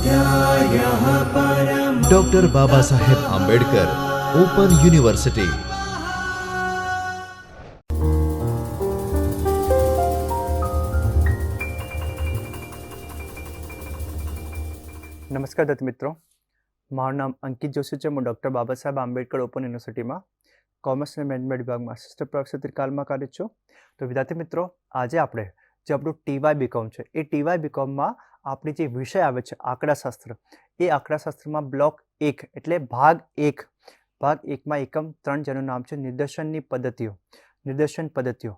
स्वाध्यायः परमो doctor Baba Saheb Ambedkar open university. નમસ્કાર દત્ત મિત્રો, મારું નામ અંકિત જોશી છે. હું ડૉક્ટર બાબા સાહેબ આંબેડકર ઓપન યુનિવર્સિટીમાં કોમર્સ અને મેનેજમેન્ટ વિભાગમાં આસિસ્ટન્ટ પ્રોફેસર તરીકે કાલમાં કાર્યરત છું. તો વિદ્યાર્થી મિત્રો, આજે આપણે જે આપણું ટીવાય બીકોમ છે એ ટીવાય બીકોમમાં આપણી જે વિષય આવે છે આંકડાશાસ્ત્ર, એ આંકડાશાસ્ત્રમાં બ્લોક 1 એટલે ભાગ 1, ભાગ 1માં એકમ 3 જેનું નામ છે નિદર્શનની પદ્ધતિઓ, નિદર્શન પદ્ધતિઓ.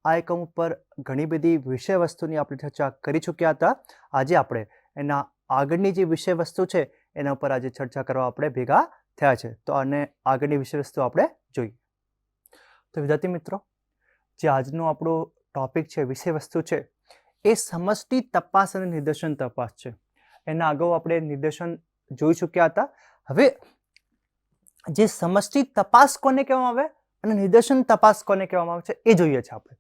આ એકમ ઉપર ઘણી બધી વિષય વસ્તુની આપણે ચર્ચા કરી ચૂક્યા હતા. આજે આપણે એના આગળની જે વિષય વસ્તુ છે એના ઉપર આજે ચર્ચા કરવા આપણે ભેગા થયા છે. તો આને આગળની વિષય વસ્તુ આપણે જોઈએ. તો વિદ્યાર્થી મિત્રો, જે આજનો આપણો ટોપિક છે, વિષય વસ્તુ છે, એ સમષ્ટિ તપાસ અને નિદર્શન તપાસ છે. એના અગાઉ આપણે નિદર્શન જોઈ ચૂક્યા હતા. હવે જે સમષ્ટિ તપાસ કોને કહેવામાં આવે અને નિદર્શન તપાસ કોને કહેવામાં આવે છે એ જોઈએ છે આપણે.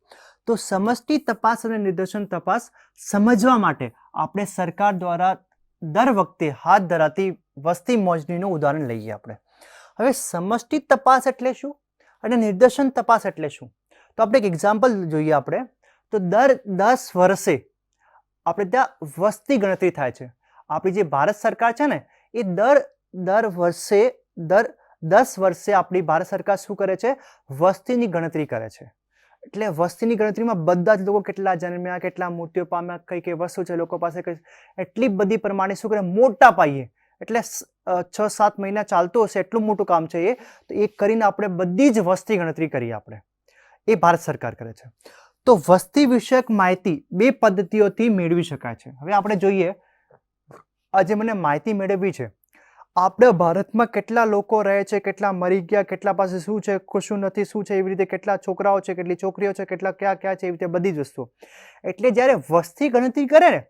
તો સમષ્ટિ તપાસ અને નિદર્શન તપાસ સમજવા માટે આપણે સરકાર દ્વારા દર વખતે હાથ ધરાતી વસ્તી મોજણીનું ઉદાહરણ લઈએ આપણે. હવે સમષ્ટિ તપાસ એટલે શું અને નિદર્શન તપાસ એટલે શું? તો આપણે એક એક્ઝામ્પલ જોઈએ આપણે. તો દર 10 વર્ષે આપણે ત્યાં વસ્તી ગણતરી થાય છે. આપણી જે ભારત સરકાર છે ને એ દર વર્ષે દર 10 વર્ષે આપણી ભારત સરકાર શું કરે છે? વસ્તીની ગણતરી કરે છે. એટલે વસ્તીની ગણતરીમાં બધા જ લોકો કેટલા જન્મ્યા, કેટલા મૃત્યુ પામ્યા, કઈ કઈ વસ્તુ છે લોકો પાસે, એટલી બધી પ્રમાણે શું કરે, મોટા પાયે, એટલે 6-7 મહિના ચાલતું હશે એટલું મોટું કામ છે એ. તો એ કરીને આપણે બધી જ વસ્તી ગણતરી કરીએ આપણે, એ ભારત સરકાર કરે છે. તો વસ્તી વિષયક માહિતી 2 પદ્ધતિઓથી મેળવી શકાય છે. હવે આપણે જોઈએ, આજે મને માહિતી મેળવવી છે આપણા ભારતમાં કેટલા લોકો રહે છે, કેટલા મરી ગયા, કેટલા પાસે શું છે, શું નથી, શું છે, એવી રીતે કેટલા છોકરાઓ છે, કેટલી છોકરીઓ છે, કેટલા ક્યાં ક્યાં છે, એવી રીતે બધી જ વસ્તુઓ. એટલે જ્યારે વસ્તી ગણતરી કરે ને,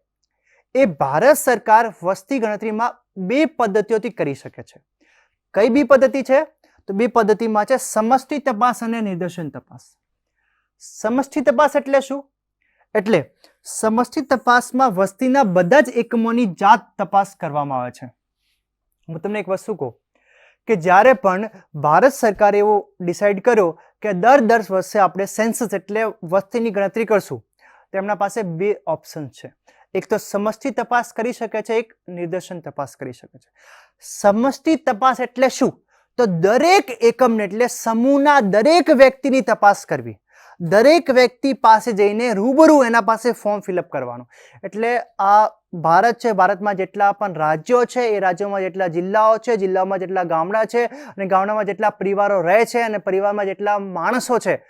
એ ભારત સરકાર વસ્તી ગણતરીમાં 2 પદ્ધતિઓથી કરી શકે છે. કઈ 2 પદ્ધતિ છે? તો 2 પદ્ધતિમાં છે સમષ્ટિ તપાસ અને નિદર્શન તપાસ. સમષ્ટિ તપાસ એટલે શું? એટલે સમષ્ટિ તપાસમાં વસ્તીના બધા જ એકમોની જાત તપાસ કરવામાં આવે છે. હું તમને એક વસ્તુ કહું કે જ્યારે પણ ભારત સરકારે એવો ડિસાઇડ કર્યો કે દર 10 વર્ષે આપણે સેન્સસ એટલે વસ્તીની ગણતરી કરશું, તો એમના પાસે 2 ઓપ્શન છે. એક તો સમષ્ટિ તપાસ કરી શકે છે, એક નિદર્શન તપાસ કરી શકે છે. સમષ્ટિ તપાસ એટલે શું? તો દરેક એકમને એટલે સમૂહના દરેક વ્યક્તિની તપાસ કરવી, દરેક વ્યક્તિ પાસે જઈને રૂબરૂ એના પાસે ફોર્મ ફિલઅપ કરવાનું. એટલે આ ભારત છે, ભારતમાં જેટલા પણ રાજ્યો છે, એ રાજ્યોમાં જેટલા જિલ્લાઓ છે, જિલ્લાઓમાં જેટલા ગામડા છે, અને ગામડામાં જેટલા પરિવારો રહે છે, અને પરિવારમાં જેટલા માણસો છે,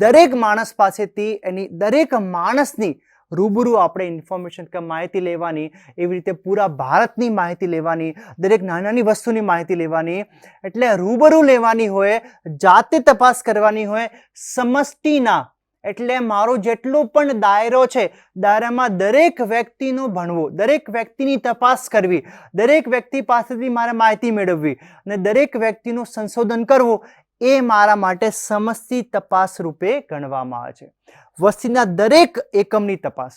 દરેક માણસ પાસેથી એની દરેક માણસની રૂબરૂ આપણે ઇન્ફોર્મેશન કે માહિતી લેવાની, એવી રીતે પૂરા ભારતની માહિતી લેવાની, દરેક નાની નાની વસ્તુની માહિતી લેવાની. એટલે રૂબરૂ લેવાની હોય, જાતે તપાસ કરવાની હોય, સમષ્ટિના એટલે મારો જેટલો પણ દાયરો છે, દાયરામાં દરેક વ્યક્તિનું ભણવું, દરેક વ્યક્તિની તપાસ કરવી, દરેક વ્યક્તિ પાસેથી મારે માહિતી મેળવવી અને દરેક વ્યક્તિનું સંશોધન કરવું, એ મારા માટે સમષ્ટિ તપાસ રૂપે ગણવામાં આવે છે. વસ્તીના દરેક એકમની તપાસ,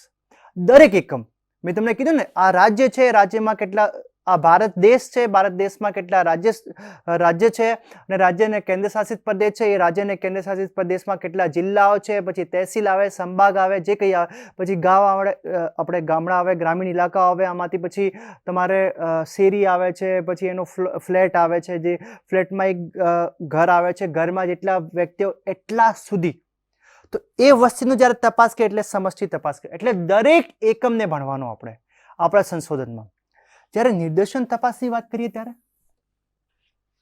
દરેક એકમ. મેં તમને કીધું ને, આ રાજ્ય છે, રાજ્યમાં કેટલા, આ ભારત દેશ છે, ભારત દેશમાં કેટલા રાજ્ય છે, અને રાજ્ય અને કેન્દ્ર શાસિત પ્રદેશ છે, એ રાજ્ય અને કેન્દ્ર શાસિત પ્રદેશમાં કેટલા જિલ્લાઓ છે, પછી તહેસીલ આવે, સંભાગ આવે, જે કંઈ આવે, પછી ગામ આવે, આપણે ગામડા આવે, ગ્રામીણ ઇલાકા આવે, આમાંથી પછી તમારે શેરી આવે છે, પછી એનો ફ્લેટ આવે છે, જે ફ્લેટમાં એક ઘર આવે છે, ઘરમાં જેટલા વ્યક્તિઓ એટલા સુધી. તો એ વસ્તુનું જ્યારે તપાસ કરીએ એટલે સમષ્ટિ તપાસ કરીએ, એટલે દરેક એકમને ભણવાનો આપણે આપણા સંશોધનમાં. જ્યારે નિદર્શન તપાસની વાત કરીએ ત્યારે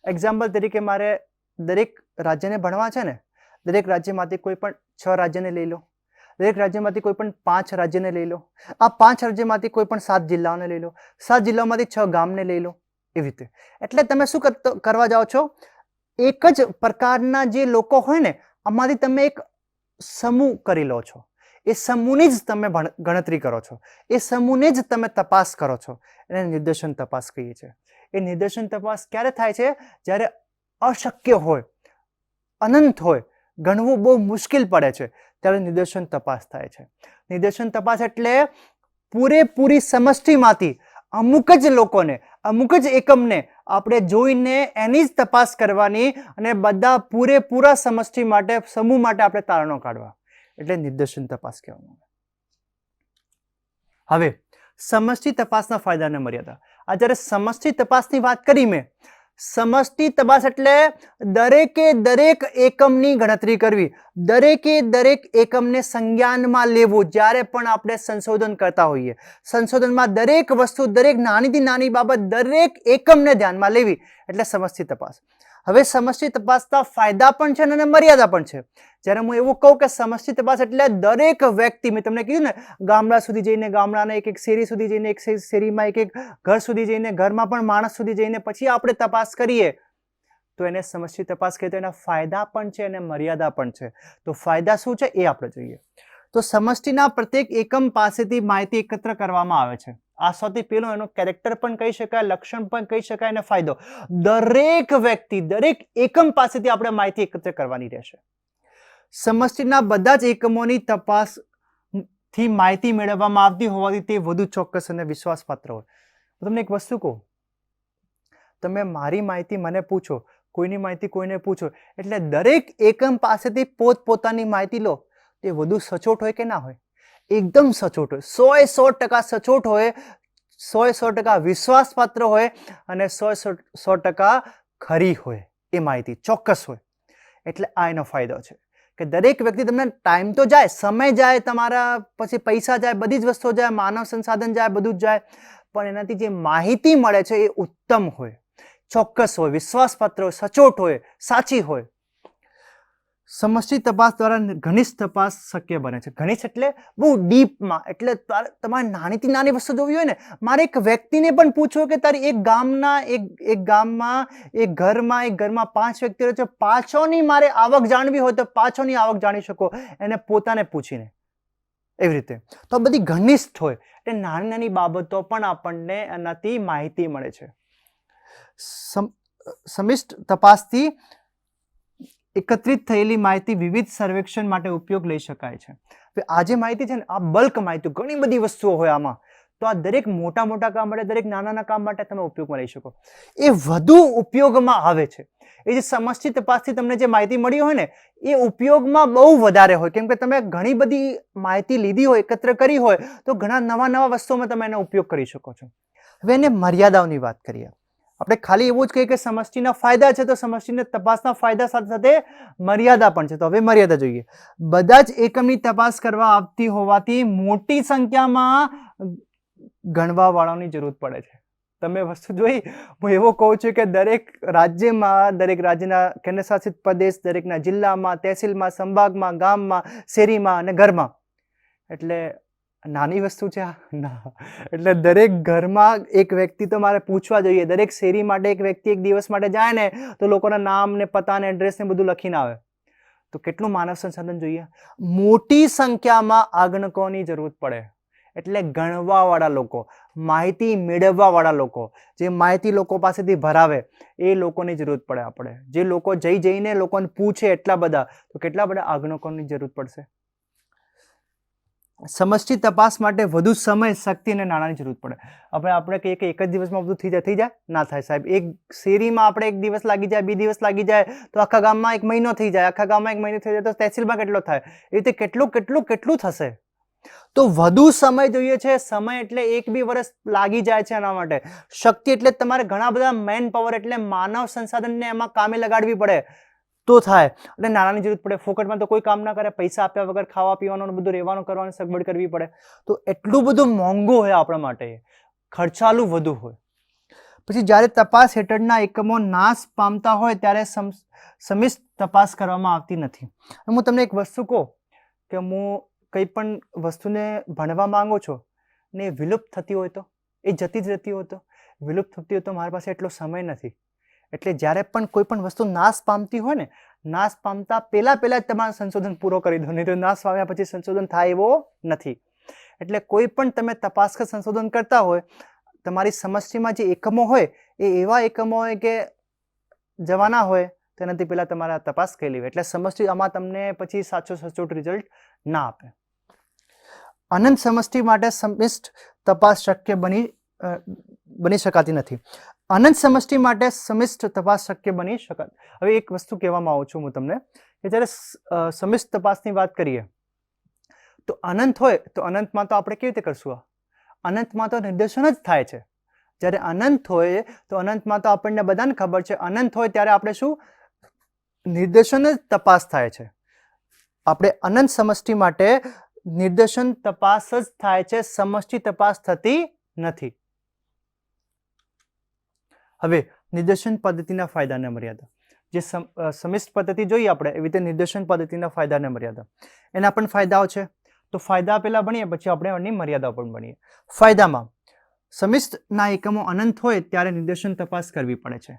એક્ઝામ્પલ તરીકે મારે દરેક રાજ્યને ભણવા છે ને, દરેક રાજ્યમાંથી કોઈ પણ 6 રાજ્યને લઈ લો, દરેક રાજ્યમાંથી કોઈ પણ 5 રાજ્યને લઈ લો, આ 5 રાજ્યમાંથી કોઈ પણ 7 જિલ્લાઓને લઈ લો, 7 જિલ્લાઓમાંથી 6 ગામને લઈ લો, એવી રીતે. એટલે તમે શું કરવા જાઓ છો? એક જ પ્રકારના જે લોકો હોય ને, આમાંથી તમે એક સમૂહ કરી લો છો. એ સમૂહની જ તમે ગણતરી કરો છો, એ સમૂહને જ તમે તપાસ કરો છો. એને નિદર્શન તપાસ કહીએ છીએ. એ નિદર્શન તપાસ ક્યારે થાય છે? જ્યારે અશક્ય હોય, અનંત હોય, ગણવું બહુ મુશ્કેલ પડે છે, ત્યારે નિદર્શન તપાસ થાય છે. નિદર્શન તપાસ એટલે પૂરેપૂરી સમષ્ટિમાંથી અમુક જ લોકોને, અમુક જ એકમને આપણે જોઈને એની જ તપાસ કરવાની અને બધા પૂરેપૂરા સમષ્ટિ માટે, સમૂહ માટે આપણે તારણો કાઢવા, એટલે નિદર્શન તપાસ કહેવામાં આવે. હવે સમષ્ટિ તપાસના ફાયદા અને મર્યાદા. આ જ્યારે સમષ્ટિ તપાસની વાત કરી મેં, સમષ્ટિ તપાસ એટલે દરેકે દરેક એકમની ગણતરી કરવી, દરેકે દરેક એકમને સંજ્ઞાનમાં લેવું. જ્યારે પણ આપણે સંશોધન કરતા હોઈએ, સંશોધનમાં દરેક વસ્તુ, દરેક નાનીથી નાની બાબત, દરેક એકમને ધ્યાનમાં લેવી, એટલે સમષ્ટિ તપાસ. હવે સમષ્ટિ તપાસના ફાયદા પણ છે અને મર્યાદા પણ છે. જ્યારે હું એવું કહું કે સમષ્ટિ તપાસ એટલે દરેક વ્યક્તિ, મેં તમને કીધું ને, ગામડા સુધી જઈને, ગામડાના એક એક શેરી સુધી જઈને, એક શેરીમાં એક એક ઘર સુધી જઈને, ઘરમાં પણ માણસ સુધી જઈને પછી આપણે તપાસ કરીએ, તો એને સમષ્ટિ તપાસ કહીએ. તો એના ફાયદા પણ છે અને મર્યાદા પણ છે. તો ફાયદા શું છે એ આપણે જોઈએ. તો સમષ્ટિના પ્રત્યેક એકમ પાસેથી માહિતી એકત્ર કરવામાં આવે છે. આ સૌથી પહેલો એનો કેરેક્ટર પણ કહી શકાય, લક્ષણ પણ કહી શકાય અને ફાયદો. દરેક વ્યક્તિ, દરેક એકમ પાસેથી આપણે માહિતી એકત્ર કરવાની રહેશે. સમષ્ટિના બધા જ એકમોની તપાસ થી માહિતી મેળવવામાં આવતી હોવાથી તે વધુ ચોક્કસ અને વિશ્વાસપાત્ર હોય. હું તમને એક વસ્તુ કહું, તમે મારી માહિતી મને પૂછો, કોઈની માહિતી કોઈને પૂછો, એટલે દરેક એકમ પાસેથી પોતપોતાની માહિતી લો, તે વધુ સચોટ હોય કે ના હોય? એકદમ સચોટ હોય, 100% સચોટ હોય, 100% વિશ્વાસપાત્ર હોય અને 100% ખરી હોય. એ માહિતી ચોક્કસ હોય. એટલે આ એનો ફાયદો છે કે દરેક વ્યક્તિ, તમને ટાઈમ તો જાય, સમય જાય, તમારા પછી પૈસા જાય, બધી જ વસ્તુઓ જાય, માનવ સંસાધન જાય, બધું જ જાય, પણ એનાથી જે માહિતી મળે છે એ ઉત્તમ હોય, ચોક્કસ હોય, વિશ્વાસપાત્ર હોય, સચોટ હોય, સાચી હોય. સમષ્ટિ તપાસ દ્વારા ઘનિષ્ઠ તપાસ શક્ય બને છે. ઘનિષ્ઠ એટલે બહુ ડીપમાં, એટલે તમારે નાનીથી નાની વસ્તુ જોવી હોય ને, મારે એક વ્યક્તિને પણ પૂછવું કે તારી એક ગામમાં, એક ઘરમાં 5 વ્યક્તિઓ છે, પાછોની મારે આવક જાણવી હોય તો પાછોની આવક જાણી શકો એને પોતાને પૂછીને. એવી રીતે તો બધી ઘનિષ્ઠ હોય, એટલે નાની નાની બાબતો પણ આપણને એનાથી માહિતી મળે છે. સમિષ્ટ તપાસથી એકત્રિત થયેલી માહિતી વિવિધ સર્વેક્ષણ માટે ઉપયોગ લઈ શકાય છે. આ જે માહિતી છે ને, આ બલ્ક માહિતી, ઘણી બધી વસ્તુઓ હોય આમાં, તો આ દરેક મોટા મોટા કામ માટે, દરેક નાના નાના કામ માટે તમે ઉપયોગમાં લઈ શકો. એ વધુ ઉપયોગમાં આવે છે. એ જે સમષ્ટિ તપાસથી તમને જે માહિતી મળી હોય ને, એ ઉપયોગમાં બહુ વધારે હોય, કેમ કે તમે ઘણી બધી માહિતી લીધી હોય, એકત્ર કરી હોય, તો ઘણા નવા નવા વસ્તુઓમાં તમે એનો ઉપયોગ કરી શકો છો. હવે એને મર્યાદાઓની વાત કરીએ. આપણે ખાલી એવું જ કહીએ કે સમષ્ટિના ફાયદા છે, તો સમષ્ટિના તપાસના ફાયદા સાથે સાથે મર્યાદા પણ છે. તો હવે મર્યાદા જોઈએ. બધા જ એકમની તપાસ કરવા આવતી હોવાથી મોટી સંખ્યામાં ગણવા વાળાની જરૂર પડે છે. તમે વસ્તુ જોઈ, હું એવો કહું છું કે દરેક રાજ્યમાં, દરેક રાજ્યના કેન્દ્રશાસિત પ્રદેશ, દરેકના જિલ્લામાં, તહેસીલમાં, સંભાગમાં, ગામમાં, શેરીમાં અને ઘરમાં, એટલે નાની વસ્તુ છે ના. એટલે દરેક ઘરમાં એક વ્યક્તિ તો મારે પૂછવા જોઈએ. દરેક શેરી માટે એક વ્યક્તિ એક દિવસ માટે જાય ને, તો લોકોના નામ ને પતા ને એડ્રેસ ને બધું લખીને આવે. તો કેટલું માનવ સંસાધન જોઈએ? મોટી સંખ્યામાં આગણકોની જરૂર પડે. એટલે ગણવા વાળા લોકો, માહિતી મેળવવા વાળા લોકો, જે માહિતી લોકો પાસેથી ભરાવે, એ લોકોની જરૂર પડે. આપણે જે લોકો જઈને લોકોને પૂછે, એટલા બધા, તો કેટલા બધા આગણકોની જરૂર પડશે. સમષ્ટિ તપાસ માટે વધુ સમય, શક્તિ અને નાણાંની જરૂર પડે. આપણે કહીએ કે એક જ દિવસમાં બધું થઈ જાય, ના થાય સાહેબ. એક શેરીમાં આપણે 1 દિવસ લાગી જાય, 2 દિવસ લાગી જાય, તો આખા ગામમાં 1 મહિનો થઈ જાય, આખા ગામમાં 1 મહિનો થઈ જાય, તો તહેસીલમાં કેટલો થાય? એ રીતે કેટલું થશે? તો વધુ સમય જોઈએ છે. સમય એટલે 1-2 વર્ષ લાગી જાય છે એના માટે. શક્તિ એટલે તમારે ઘણા બધા મેન પાવર, એટલે માનવ સંસાધનને એમાં કામે લગાડવી પડે તો થાય. એટલે નાણાંની જરૂર પડે. ફોકટમાં તો કોઈ કામ ના કરે, પૈસા આપ્યા વગર ખાવા પીવાનું બધું રહેવાનું કરવાની સગવડ કરવી પડે. તો એટલું બધું મોંઘું હોય આપણા માટે, ખર્ચાલું વધુ હોય. પછી જ્યારે તપાસ હેઠળના એકમો નાશ પામતા હોય ત્યારે સમિષ્ટ તપાસ કરવામાં આવતી નથી. હું તમને એક વસ્તુ કહું કે હું કંઈ પણ વસ્તુને ભણવા માંગો છો ને વિલુપ્ત થતી હોય તો, એ જતી જ રહેતી હોય તો, વિલુપ્ત થતી હોય તો મારી પાસે એટલો સમય નથી. એટલે જ્યારે પણ કોઈ પણ વસ્તુ નાશ પામતી હોય ને, નાશ પામતા પહેલા જ તમારે સંશોધન પૂરો કરી દો, નહીં તો નાશ પામ્યા પછી સંશોધન થાય એવો નથી. એટલે કોઈ પણ તમે તપાસ કે સંશોધન કરતા હોય, તમારી સમષ્ટિમાં જે એકમો હોય એ એવા એકમો હોય કે જવાના હોય, તેનાથી પહેલા તમારે તપાસ કરી લેવી. એટલે સમષ્ટિ આમાં તમને પછી સચોટ રિઝલ્ટ ના આપે. અનંત સમષ્ટિ માટે સમિષ્ટ તપાસ શક્ય બની બની શકાતી નથી. અનંત સમષ્ટિ માટે સમિષ્ટ તપાસ શક્ય બની શકાત. હવે એક વસ્તુ કહેવામાં આવું છું હું તમને કે જ્યારે સમિષ્ટ તપાસની વાત કરીએ તો અનંત હોય તો અનંતમાં તો આપણે કેવી રીતે કરશું? અનંતમાં તો નિર્દેશન જ થાય છે. જ્યારે અનંત હોય તો અનંતમાં તો આપણને બધાને ખબર છે અનંત હોય ત્યારે આપણે શું નિર્દેશન જ તપાસ થાય છે. આપણે અનંત સમષ્ટિ માટે નિર્દેશન તપાસ જ થાય છે, સમષ્ટિ તપાસ થતી નથી. હવે નિર્દેશન પદ્ધતિના ફાયદા અને મર્યાદા. જે સમિષ્ટ પદ્ધતિ જોઈએ આપણે એવી રીતે નિર્દેશન પદ્ધતિના ફાયદા અને મર્યાદા. એના પણ ફાયદાઓ છે. તો ફાયદા પહેલા ભણીએ પછી આપણે એની મર્યાદા પણ ભણીએ. ફાયદામાં સમિષ્ટના એકમો અનંત હોય ત્યારે નિર્દેશન તપાસ કરવી પડે છે.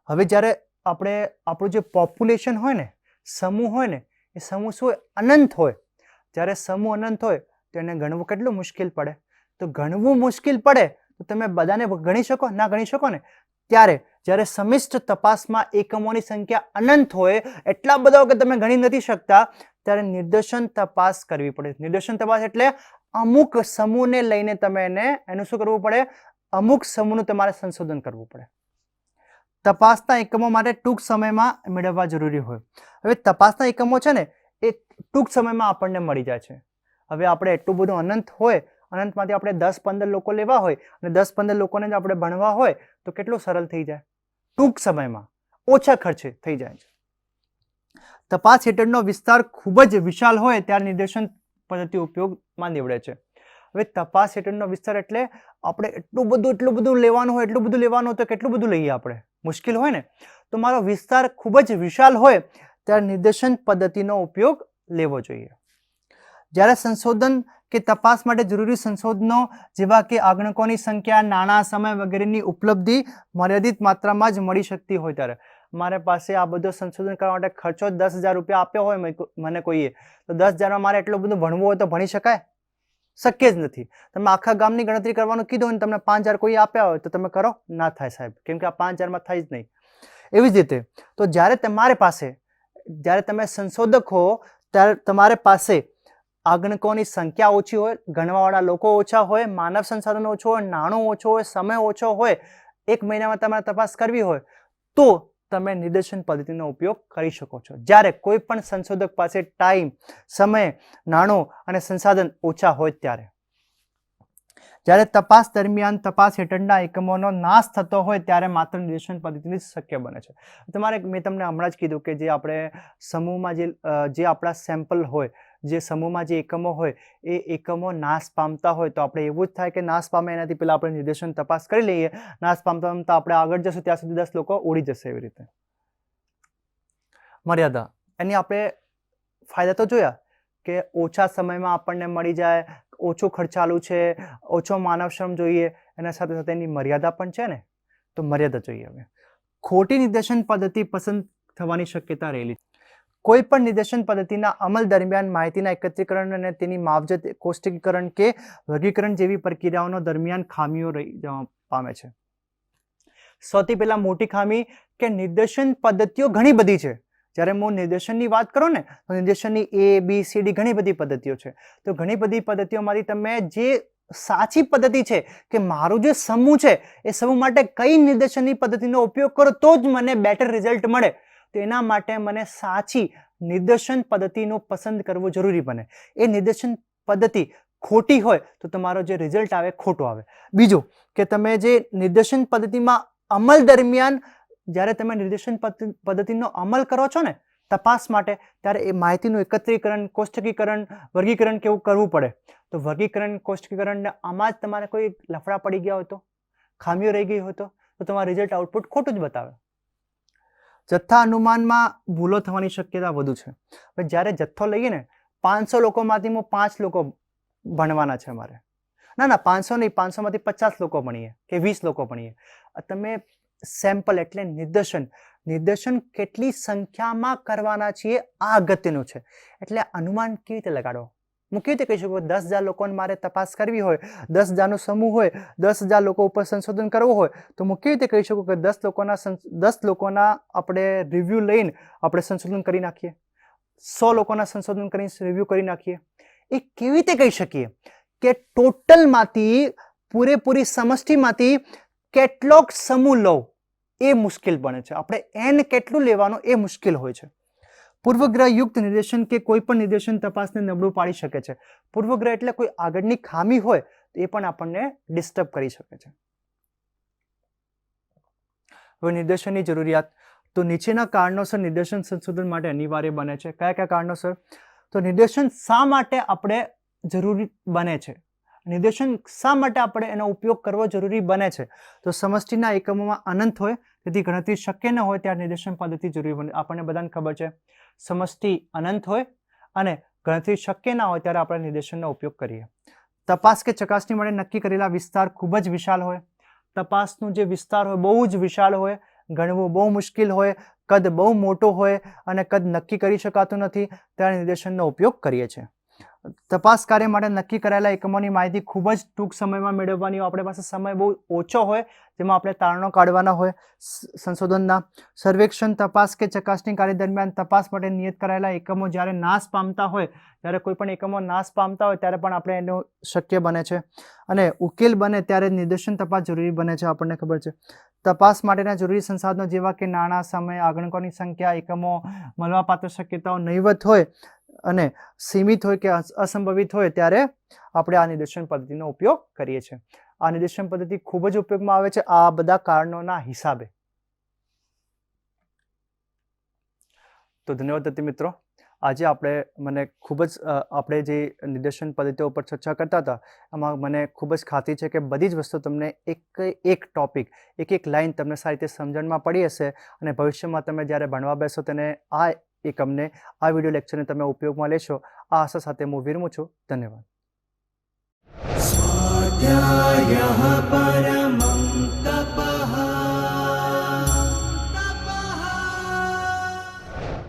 હવે જ્યારે આપણે આપણું જે પોપ્યુલેશન હોય ને, સમૂહ હોય ને, એ સમૂહ શું હોય? અનંત હોય. જ્યારે સમૂહ અનંત હોય તો એને ગણવું કેટલું મુશ્કેલ પડે. તો ગણવું મુશ્કેલ પડે તો તમે બધાને ગણી શકો? ના ગણી શકો ને. ત્યારે જ્યારે સમિષ્ટ તપાસમાં એકમોની સંખ્યા અનંત હોય, એટલા બધા કે તમે ગણી નથી શકતા, ત્યારે નિર્દેશન તપાસ કરવી પડે. નિર્દેશન તપાસ એટલે અમુક સમૂહને લઈને તમે એનું શું કરવું પડે? અમુક સમૂહનું તમારે સંશોધન કરવું પડે. તપાસના એકમો માટે ટૂંક સમયમાં મેળવવા જરૂરી હોય. હવે તપાસના એકમો છે ને એ ટૂંક સમયમાં આપણને મળી જાય છે. હવે આપણે એટલું બધું અનંત હોય, અનંતમાંથી આપણે 10-15 લોકો લેવા હોય અને 10-15 લોકોને જ આપણે ભણવા હોય તો કેટલું સરળ થઈ જાય? ટૂંક સમયમાં ઓછા ખર્ચે થઈ જાય છે. તપાસ હેઠળનો વિસ્તાર ખૂબ જ વિશાળ હોય ત્યારે નિર્દેશન પદ્ધતિ ઉપયોગમાં નીવડે છે. હવે તપાસ હેઠળનો વિસ્તાર એટલે આપણે એટલું બધું લેવાનું હોય તો કેટલું બધું લઈએ આપણે? મુશ્કેલ હોય ને. તો મારો વિસ્તાર ખૂબ જ વિશાળ હોય ત્યારે નિર્દેશન પદ્ધતિનો ઉપયોગ લેવો જોઈએ. જ્યારે સંશોધન કે તપાસ માટે જરૂરી સંશોધનો જેવા કે આંકડકોની સંખ્યા, નાણાં, સમય વગેરેની ઉપલબ્ધિ મર્યાદિત માત્રામાં જ મળી શકતી હોય ત્યારે મારે પાસે આ બધું સંશોધન કરવા માટે ખર્ચો 10,000 રૂપિયા આપ્યો હોય મને કોઈએ, તો 10,000માં મારે એટલું બધું ભણવું હોય તો ભણી શકાય? શક્ય જ નથી. તમે આખા ગામની ગણતરી કરવાનું કીધું અને તમને 5,000 કોઈ આપ્યા હોય તો તમે કરો? ના થાય સાહેબ, કેમ કે આ 5,000માં થાય જ નહીં. એવી જ રીતે તો જ્યારે તમારી પાસે, જ્યારે તમે સંશોધક હો ત્યારે તમારી પાસે આંકડકોની સંખ્યા ઓછી હોય, ગણવાવાળા લોકો ઓછા હોય, માનવ સંસાધન ઓછો હોય, નાણું ઓછો હોય, સમય ઓછો હોય, 1 મહિનામાં તમારે તપાસ કરવી હોય તો તમે નિર્દેશન પદ્ધતિનો ઉપયોગ કરી શકો છો. જ્યારે કોઈ પણ સંશોધક પાસે ટાઈમ, સમય, નાણું અને સંસાધન ઓછા હોય ત્યારે. જ્યારે તપાસ દરમિયાન તપાસ હેઠળના એકમોનો નાશ થતો હોય ત્યારે માત્ર નિર્દેશન પદ્ધતિથી શક્ય બને છે. મેં તમને હમણાં જ કીધું કે જે આપણે સમૂહમાં જે આપણા સેમ્પલ હોય, જે સમૂહમાં જે એકમો હોય એ એકમો નાશ પામતા હોય તો આપણે એવું જ થાય કે નાશ પામે એનાથી પહેલાં આપણે નિર્દેશન તપાસ કરી લઈએ. નાશ પામતા આપણે આગળ જશું ત્યાં સુધી 10 લોકો ઉડી જશે. એવી રીતે મર્યાદા, એની આપણે ફાયદા તો જોયા કે ઓછા સમયમાં આપણને મળી જાય, ઓછું ખર્ચાલું છે, ઓછો માનવ શ્રમ જોઈએ, એના સાથે સાથે એની મર્યાદા પણ છે ને, તો મર્યાદા જોઈએ. હવે ખોટી નિર્દેશન પદ્ધતિ પસંદ થવાની શક્યતા રહેલી. કોઈ પણ નિર્દેશન પદ્ધતિના અમલ દરમિયાન માહિતીના એકત્રીકરણ અને તેની માવજત, કોષ્ટકીકરણ કે વર્ગીકરણ જેવી પ્રક્રિયાઓનો દરમિયાન ખામીઓ રહી જવા પામે છે. સૌથી પહેલા મોટી ખામી કે નિર્દેશન પદ્ધતિઓ ઘણી બધી છે. જ્યારે હું નિર્દેશનની વાત કરું ને તો નિર્દેશનની ABCD ઘણી બધી પદ્ધતિઓ છે. તો ઘણી બધી પદ્ધતિઓમાંથી તમે જે સાચી પદ્ધતિ છે કે મારું જે સમૂહ છે એ સમૂહ માટે કઈ નિર્દેશનની પદ્ધતિનો ઉપયોગ કરો તો જ મને બેટર રિઝલ્ટ મળે, તો એના માટે મને સાચી નિર્દેશન પદ્ધતિનો પસંદ કરવો જરૂરી બને. એ નિર્દેશન પદ્ધતિ ખોટી હોય તો તમારો જે રિઝલ્ટ આવે ખોટો આવે. બીજું કે તમે જે નિર્દેશન પદ્ધતિમાં અમલ દરમિયાન જ્યારે તમે નિર્દેશન પદ્ધતિનો અમલ કરો છો ને તપાસ માટે, ત્યારે એ માહિતીનું એકત્રીકરણ, કોષ્ટકીકરણ, વર્ગીકરણ કેવું કરવું પડે. તો વર્ગીકરણ, કોષ્ટકીકરણ આમાં જ તમારે કોઈ લફડા પડી ગયા હોય તો, ખામીઓ રહી ગઈ હોય તો તમારું રિઝલ્ટ આઉટપુટ ખોટું જ બતાવે. જથ્થા અનુમાનમાં ભૂલો થવાની શક્યતા વધુ છે. જ્યારે જથ્થો લઈએ ને 500 લોકોમાંથી 5 લોકો ભણવાના છે અમારે. ના 500 નહીં, 500માંથી 50 લોકો ભણીએ કે 20 લોકો ભણીએ. તમે સેમ્પલ એટલે નિર્દેશન કેટલી સંખ્યામાં કરવાના છીએ આ અગત્યનું છે. એટલે અનુમાન કેવી રીતે લગાડો? હું કેવી રીતે કહી શકું 10,000 લોકોને મારે તપાસ કરવી હોય, 10,000નો સમૂહ હોય, 10,000 લોકો ઉપર સંશોધન કરવું હોય તો હું કેવી રીતે કહી શકું કે 10 લોકોના આપણે રિવ્યૂ લઈને આપણે સંશોધન કરી નાખીએ, 100 લોકોના સંશોધન કરીને રિવ્યૂ કરી નાખીએ? એ કેવી રીતે કહી શકીએ કે ટોટલમાંથી પૂરેપૂરી સમષ્ટિમાંથી કેટલોક સમૂહ લો એ મુશ્કેલ બને છે. આપણે એન કેટલું લેવાનું એ મુશ્કેલ હોય છે. પૂર્વગ્રહયુક્ત નિર્દેશન કે કોઈ પણ નિર્દેશન તપાસને નબળું પાડી શકે છે. પૂર્વગ્રહ એટલે કોઈ આગળની ખામી હોય તો એ પણ આપણને ડિસ્ટર્બ કરી શકે છે. હવે નિર્દેશનની જરૂરિયાત. તો નીચેના કારણોસર નિર્દેશન સંશોધન માટે અનિવાર્ય બને છે. કયા કયા કારણોસર? તો નિર્દેશન શા માટે આપણે જરૂરી બને છે? નિર્દેશન શા માટે આપણે એનો ઉપયોગ કરવો જરૂરી બને છે? તો સમષ્ટિના એકમોમાં અનંત હોય તેથી ગણતરી શક્ય ન હોય ત્યારે નિર્દેશન પદ્ધતિ જરૂરી બને. આપણને બધાને ખબર છે સમષ્ટિ અનંત હોય અને ગણતરી શક્ય ના હોય ત્યારે આપણે નિર્દેશનનો ઉપયોગ કરીએ. તપાસ કે ચકાસણી માટે નક્કી કરેલા વિસ્તાર ખૂબ જ વિશાળ હોય. તપાસનો જે વિસ્તાર હોય બહુ જ વિશાળ હોય, ગણવું બહુ મુશ્કેલ હોય, કદ બહુ મોટો હોય અને કદ નક્કી કરી શકાતું નથી ત્યારે નિર્દેશનનો ઉપયોગ કરીએ છીએ. તપાસ કાર્ય માટે નક્કી કરાયેલા એકમોની માહિતી ખૂબ જ ટૂંક સમયમાં મેળવવાની હોય. આપણી પાસે સમય બહુ ઓછો હોય જેમાં આપણે તારણો કાઢવાના હોય. સંશોધનના સર્વેક્ષણ, તપાસ કે ચકાસણી કાર્ય દરમિયાન તપાસ માટે નિયત કરાયેલા એકમો જ્યારે નાશ પામતા હોય, જ્યારે કોઈ પણ એકમો નાશ પામતા હોય ત્યારે પણ આપણે એનું શક્ય બને છે. અને ઉકેલ બને ત્યારે નિર્દેશન તપાસ જરૂરી બને છે. આપણને ખબર છે તપાસ માટેના જરૂરી સંસાધનો જેવા કે નાણાં, સમય, આંકડાઓની સંખ્યા, એકમો મળવાપાત્ર શક્યતાઓ નહીવત હોય અને સીમિત હોય કે અસંભવિત હોય ત્યારે આપણે આ નિર્દેશન પદ્ધતિનો ઉપયોગ કરીએ છીએ. આ નિર્દેશન પદ્ધતિ ખૂબ જ ઉપયોગમાં આવે છે આ બધા કારણોના હિસાબે. તો ધન્યવાદ દત્તી મિત્રો. આજે મને ખૂબ જ આપણે જે નિર્દેશન પદ્ધતિઓ પર ચર્ચા કરતા હતા એમાં મને ખૂબ જ ખાતરી છે કે બધી જ વસ્તુ તમને એક ટોપિક, એક લાઈન તમને સારી રીતે સમજણમાં પડી હશે અને ભવિષ્યમાં તમે જ્યારે ભણવા બેસો તેને આ એકમને, આ વિડીયો લેક્ચરને તમે ઉપયોગમાં લેશો. આ આશા સાથે હું વિરમું છું. ધન્યવાદ.